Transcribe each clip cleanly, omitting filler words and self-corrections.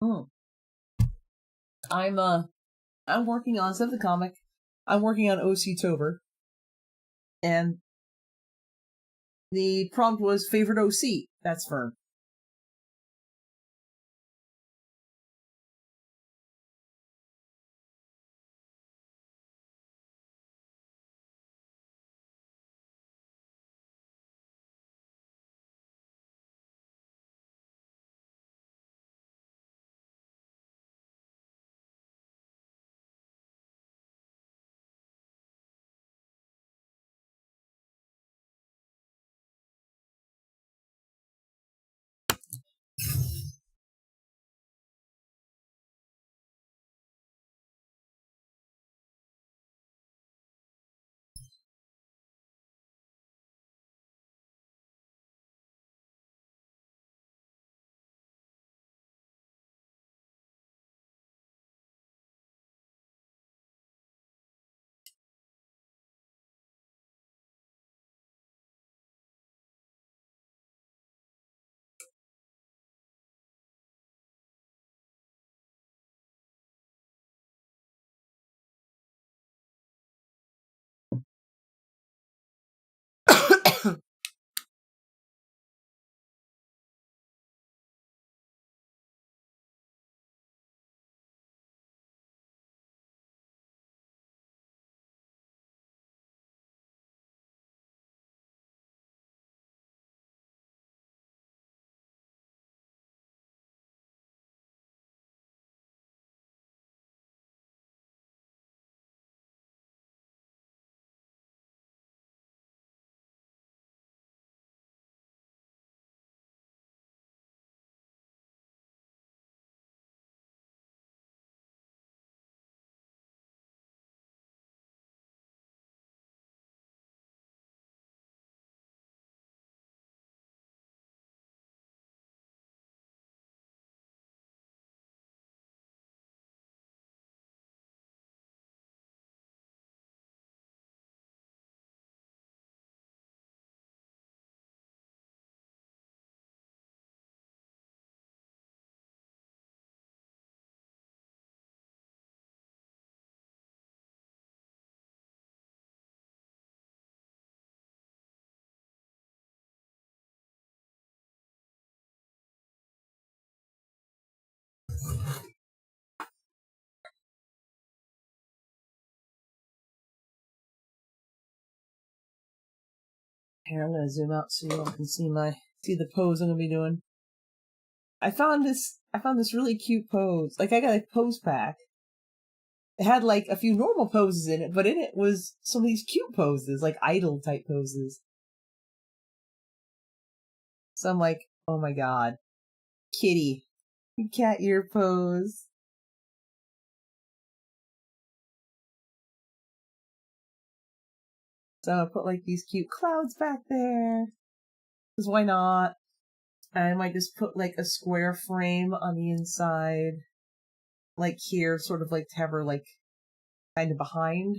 Hmm. I'm I'm working on instead of the comic. I'm working on OC Tober, and the prompt was favorite OC. That's firm. Here, I'm gonna zoom out so you all can see the pose I'm gonna be doing. I found this really cute pose. Like I got a pose pack. It had like a few normal poses in it, but in it was some of these cute poses, like idol type poses. So I'm like, oh my god, kitty, cat ear pose. So I'm gonna put like these cute clouds back there. Because why not? I might just put like a square frame on the inside, like here, sort of like to have her like kind of behind.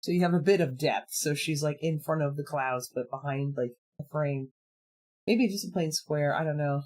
So you have a bit of depth. So she's like in front of the clouds, but behind like a frame. Maybe just a plain square. I don't know.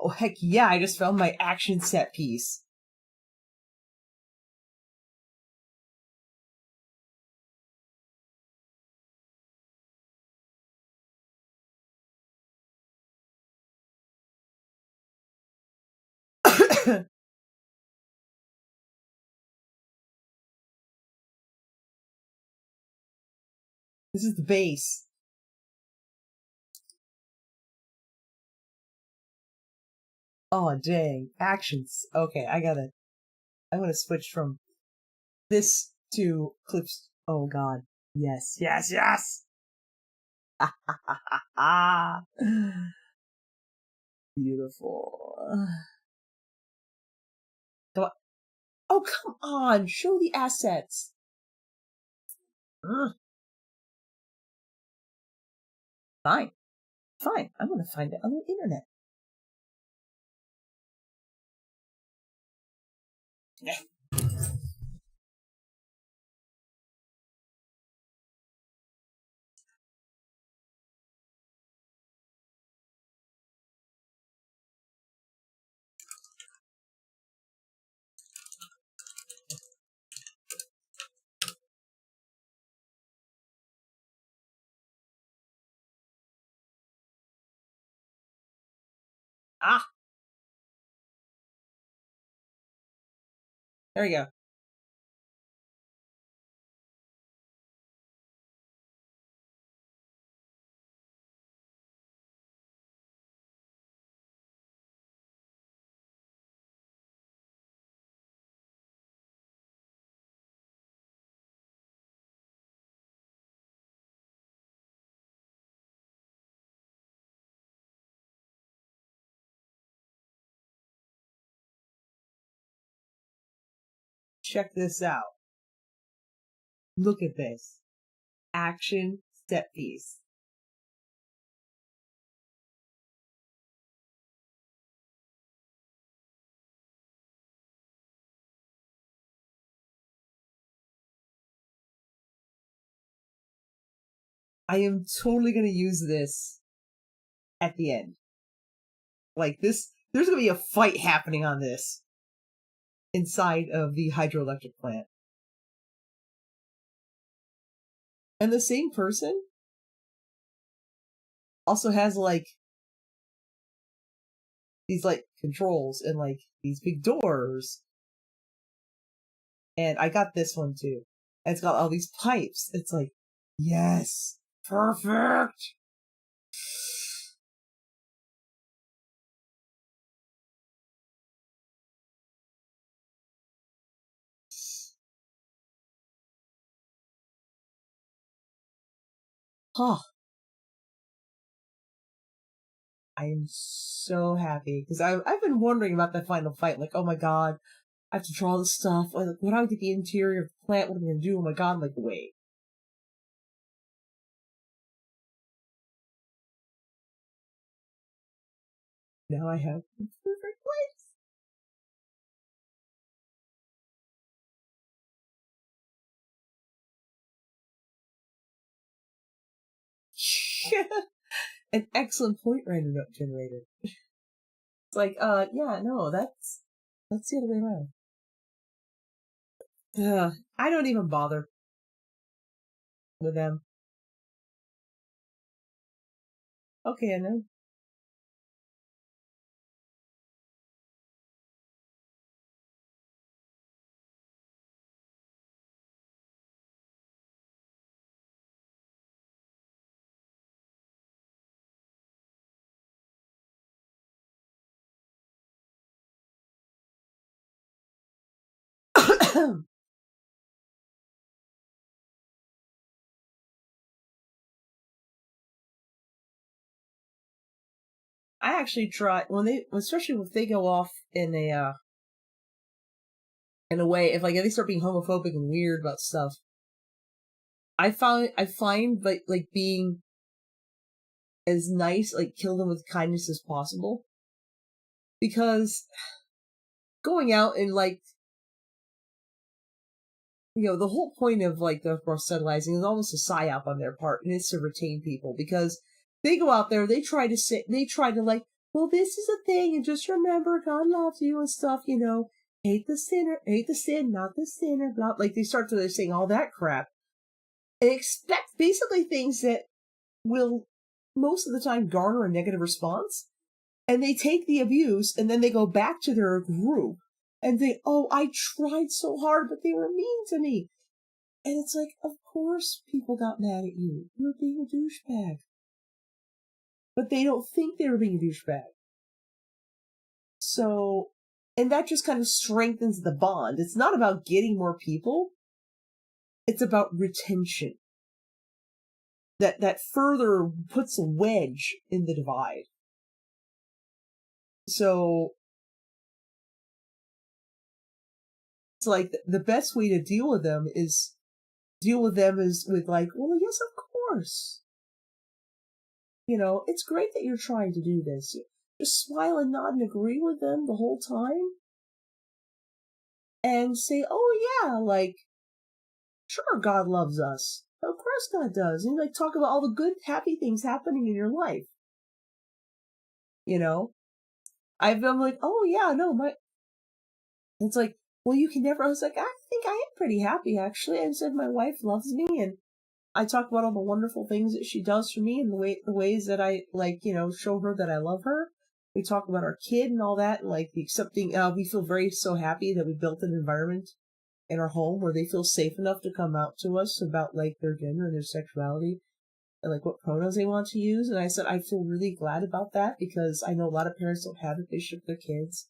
Oh, heck yeah, I just found my action set piece. This is the base. Oh, dang. Actions. Okay, I'm gonna switch from this to clips. Oh, God. Yes, yes, yes! Beautiful. Come on. Oh, come on! Show the assets! Ugh. Fine. Fine. I'm gonna find it on the internet. Ah! There we go. Check this out. Look at this. Action set piece. I am totally gonna use this at the end. Like this, there's gonna be a fight happening on this inside of the hydroelectric plant. And the same person also has like these like controls and like these big doors. And I got this one too. And it's got all these pipes. It's like, yes, perfect. Huh. I am so happy because I've been wondering about the final fight. Like, oh my god, I have to draw the stuff. Like, when I get the interior of the plant, what am I gonna do? Oh my god, I'm like, wait. Now I have the perfect place. An excellent point random generator. It's like, yeah, no, that's the other way around. I don't even bother with them. Okay, I know. I actually try especially if they go off in a way, if they start being homophobic and weird about stuff. I find like being as nice, like kill them with kindness as possible, because going out and like the whole point of like the proselytizing is almost a psyop on their part, and it's to retain people because they go out there, they try to like well, this is a thing, and just remember, God loves you and stuff, hate the sinner, hate the sin, not the sinner, blah. Like, they start to saying all that crap and expect basically things that will most of the time garner a negative response. And they take the abuse and then they go back to their group and they, oh, I tried so hard, but they were mean to me. And it's like, of course people got mad at you. You were being a douchebag. But they don't think they were being a douchebag. So, and that just kind of strengthens the bond. It's not about getting more people. It's about retention. That further puts a wedge in the divide. So, it's like the best way to deal with them is with like, well, yes, of course. It's great that you're trying to do this. Just smile and nod and agree with them the whole time. And say, oh yeah, like, sure, God loves us. Of course God does. And like talk about all the good, happy things happening in your life. I'm like, oh yeah, no, it's like, well, you can never, I was like, I think I am pretty happy actually. I said my wife loves me and I talk about all the wonderful things that she does for me and the ways that I like, show her that I love her. We talk about our kid and all that and like the accepting, we feel so happy that we built an environment in our home where they feel safe enough to come out to us about like their gender and their sexuality and like what pronouns they want to use. And I said, I feel really glad about that because I know a lot of parents don't have it. They ship their kids.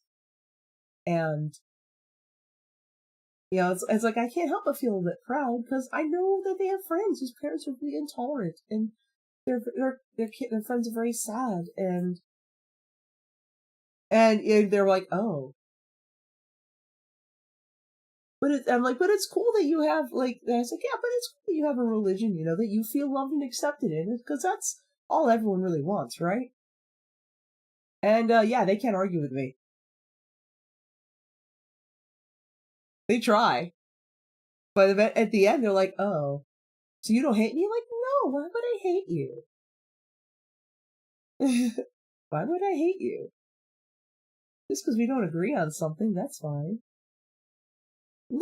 And, it's like, I can't help but feel a bit proud because I know that they have friends whose parents are really intolerant and their friends are very sad. And they're like, oh, I'm like, but it's cool that you have like, I was like, yeah, but it's cool that you have a religion, that you feel loved and accepted in, because that's all everyone really wants, right? And yeah, they can't argue with me. They try, but at the end they're like, oh, so you don't hate me? Like, no, why would I hate you? Why would I hate you? Just because we don't agree on something, that's fine.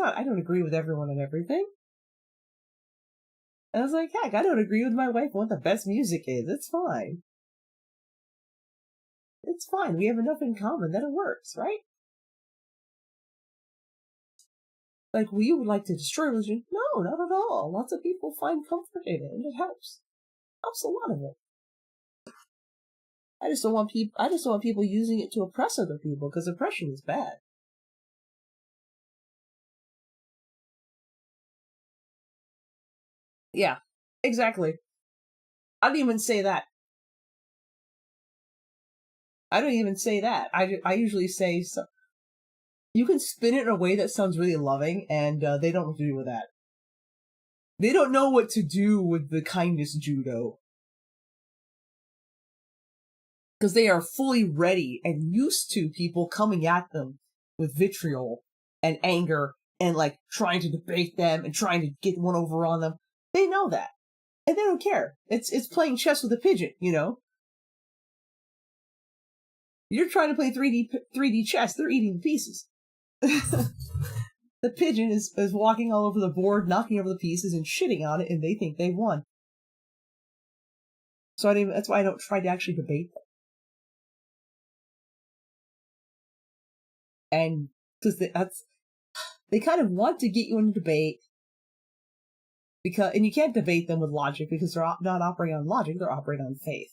I don't agree with everyone on everything. And I was like, heck, I don't agree with my wife on what the best music is. It's fine. It's fine. We have enough in common that it works, right? Like, we would like to destroy religion. No, not at all. Lots of people find comfort in it, and it helps. Helps a lot of it. I just don't want people using it to oppress other people, because oppression is bad. Yeah, exactly. I don't even say that. I don't even say that. I usually say, so, you can spin it in a way that sounds really loving, and they don't know what to do with that. They don't know what to do with the kindness judo. Because they are fully ready and used to people coming at them with vitriol and anger and like trying to debate them and trying to get one over on them. They know that. And they don't care. It's playing chess with a pigeon, You're trying to play 3D chess, they're eating the pieces. The pigeon is walking all over the board, knocking over the pieces and shitting on it, and they think they won. So that's why I don't try to actually debate them. And because they kind of want to get you in a debate, and you can't debate them with logic because they're not operating on logic, they're operating on faith.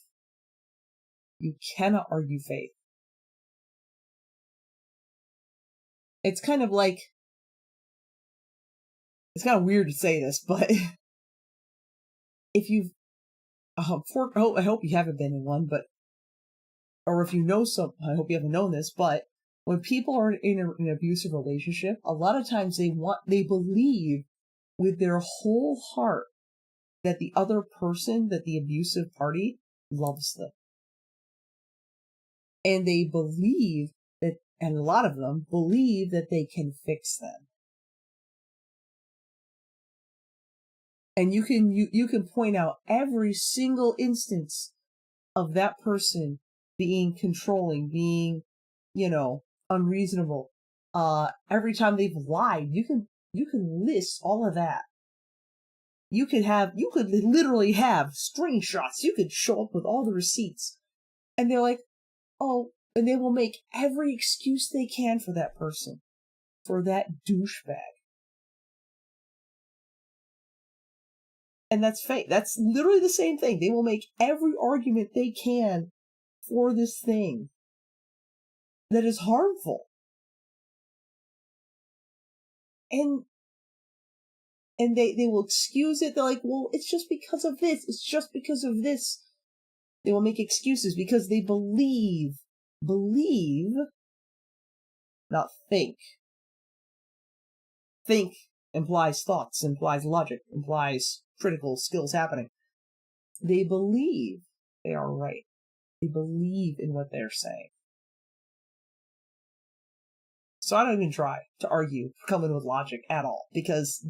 You cannot argue faith. It's kind of like, it's kind of weird to say this, but if you've, I hope you haven't been in one, or if you know I hope you haven't known this, but when people are in an abusive relationship, a lot of times they believe with their whole heart that the other person, that the abusive party loves them. And they believe that, and a lot of them believe that they can fix them. And you can point out every single instance of that person being controlling, being, unreasonable. Every time they've lied, you can list all of that. You could literally have screenshots. You could show up with all the receipts. And they're like, oh, and they will make every excuse they can for that person, for that douchebag. And that's fake. That's literally the same thing. They will make every argument they can for this thing that is harmful. And they will excuse it. They're like, well, it's just because of this. It's just because of this. They will make excuses because they believe, not think. Think implies thoughts, implies logic, implies critical skills happening. They believe they are right. They believe in what they're saying. So I don't even try to argue, come in with logic at all, because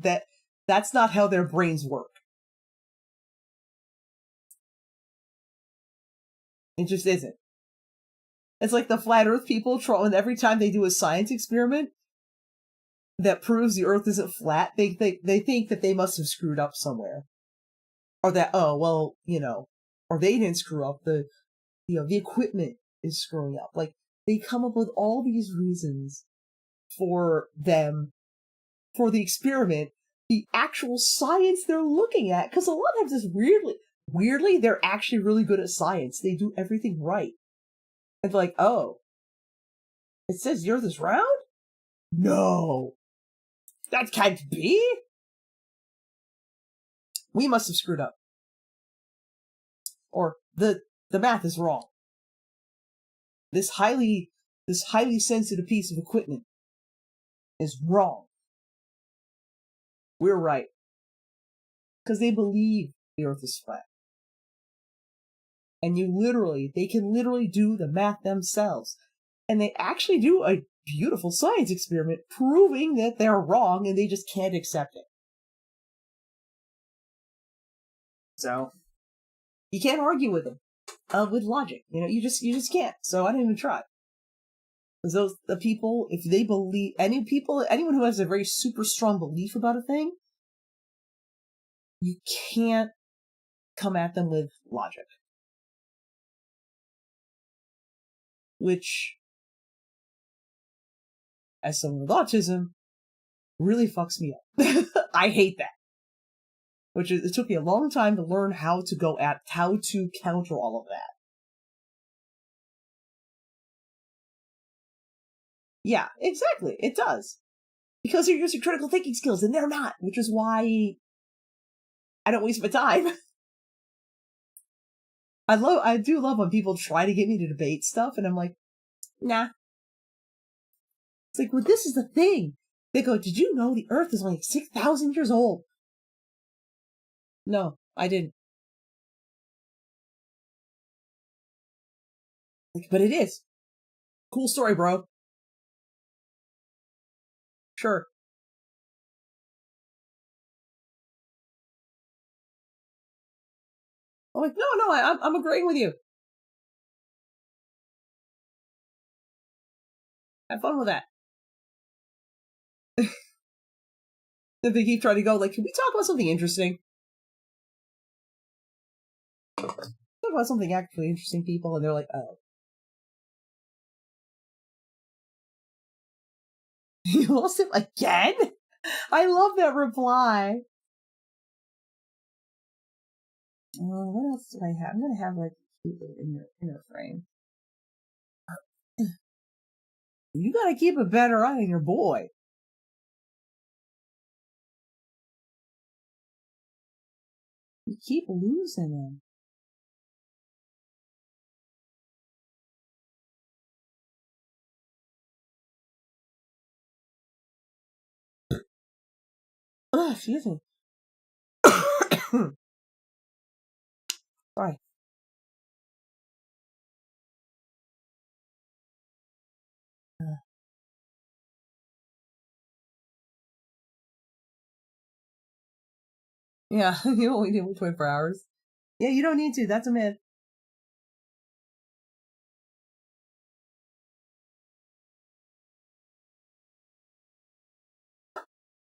that's not how their brains work. It just isn't. It's like the flat earth people and every time they do a science experiment that proves the earth isn't flat, they think that they must have screwed up somewhere. Or that, or they didn't screw up, the equipment is screwing up. Like, they come up with all these reasons for the experiment, the actual science they're looking at, because a lot of times weirdly, they're actually really good at science. They do everything right. And they're like, oh, it says the earth is round? No. That can't be. We must have screwed up. Or the math is wrong. This highly sensitive piece of equipment is wrong. We're right. Because they believe the earth is flat. And they can literally do the math themselves. And they actually do a beautiful science experiment proving that they're wrong and they just can't accept it. So, you can't argue with them with logic. You just can't. So I don't even try. Because the people, if they believe, anyone who has a very super strong belief about a thing, you can't come at them with logic. Which, as someone with autism, really fucks me up. I hate that. It took me a long time to learn how to counter all of that. Yeah, exactly. It does. Because you're using critical thinking skills and they're not, which is why I don't waste my time. I do love when people try to get me to debate stuff and I'm like, nah. It's like, well, this is the thing. They go, did you know the earth is only 6,000 years old? No, I didn't. Like, but it is. Cool story, bro. Sure. I'm like, no, I'm agreeing with you. Have fun with that. Then they keep trying to go, like, can we talk about something interesting? Talk about something actually interesting, people, and they're like, oh. You lost him again? I love that reply. What else do I have? I'm gonna have like keep it in your frame. You gotta keep a better eye on your boy. You keep losing him. Ugh, excuse me. Sorry. Yeah, you only need 24 hours. Yeah, you don't need to. That's a myth.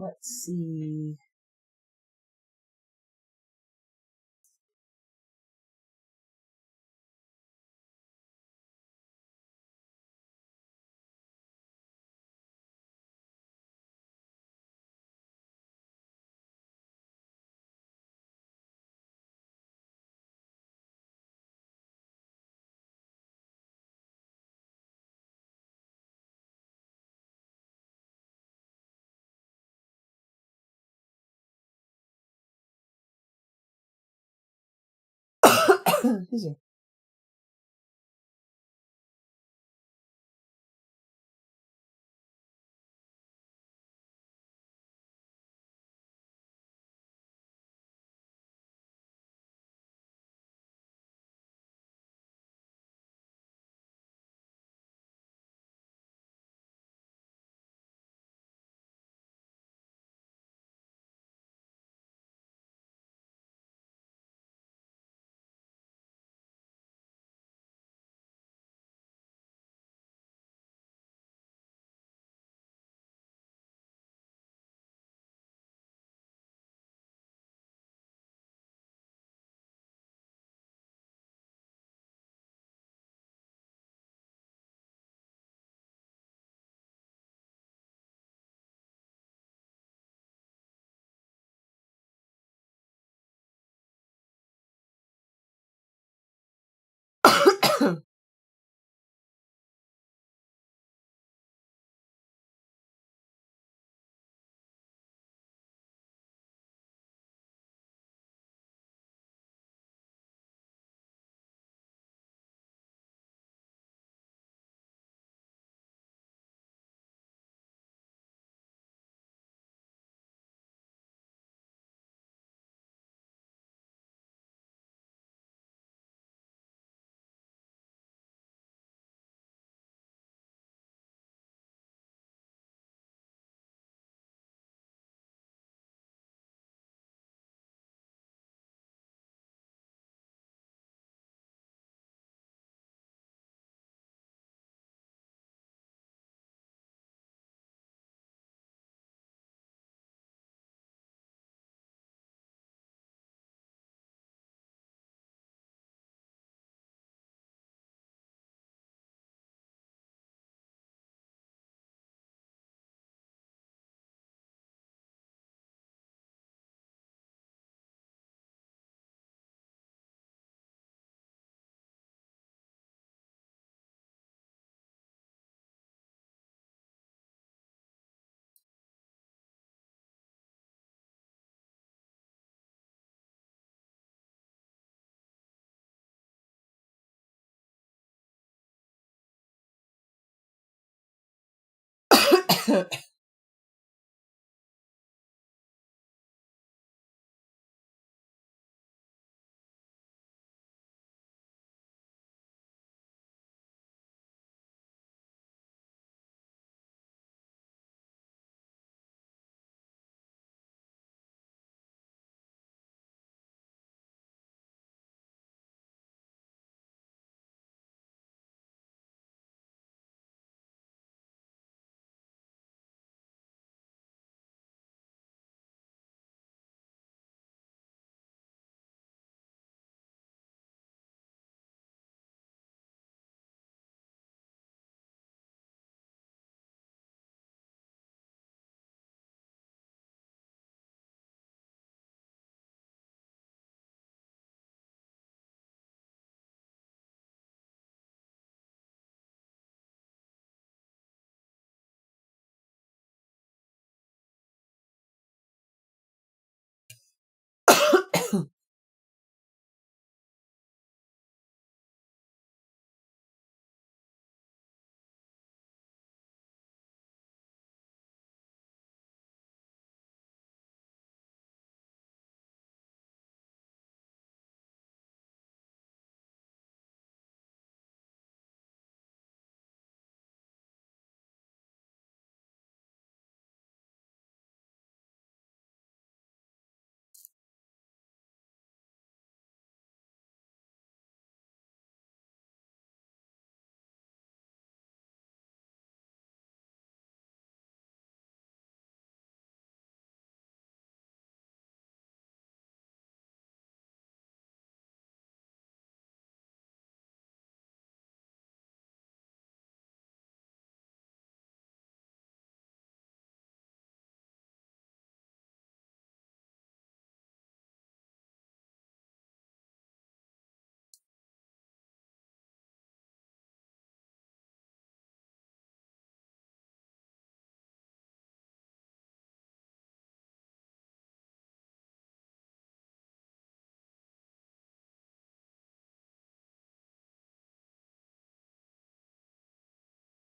Let's see. Excuse me.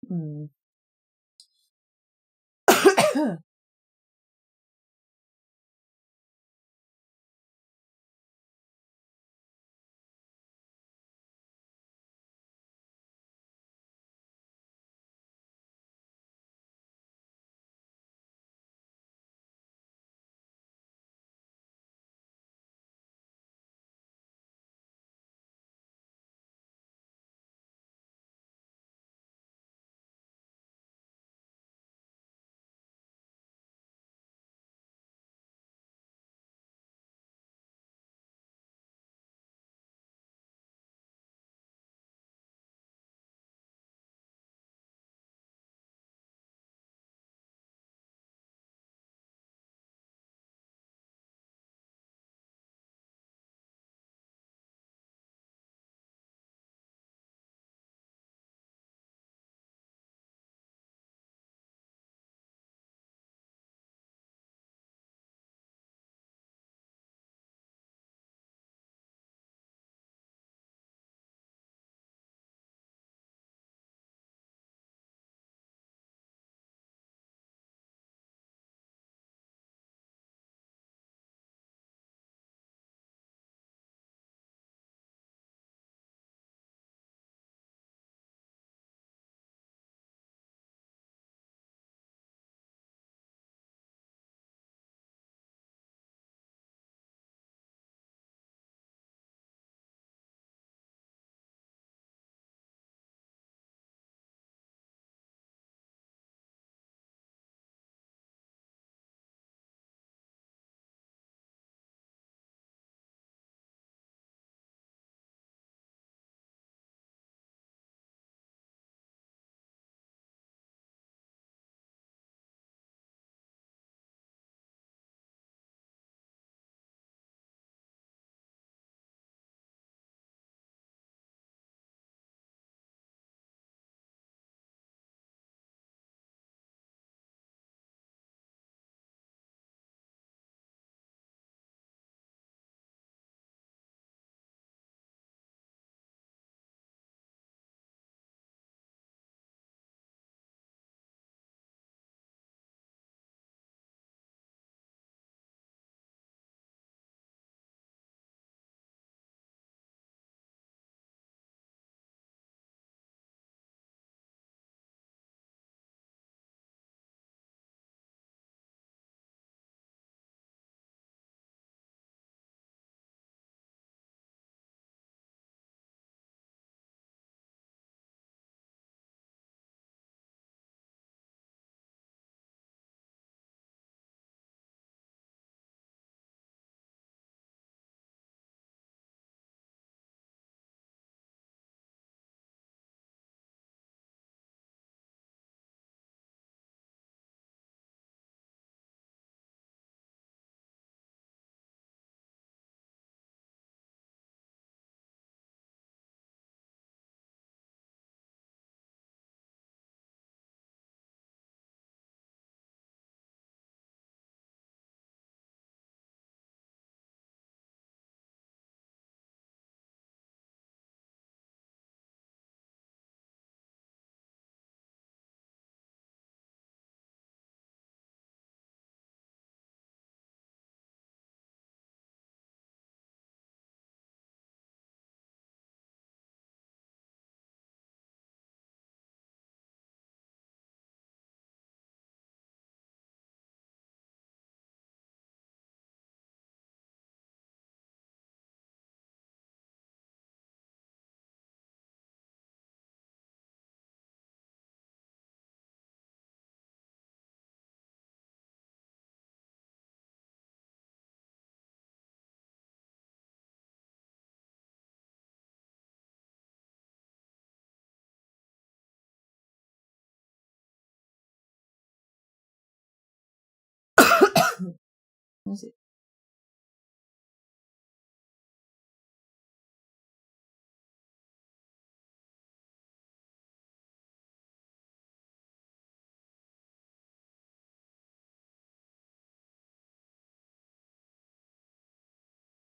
Hmm.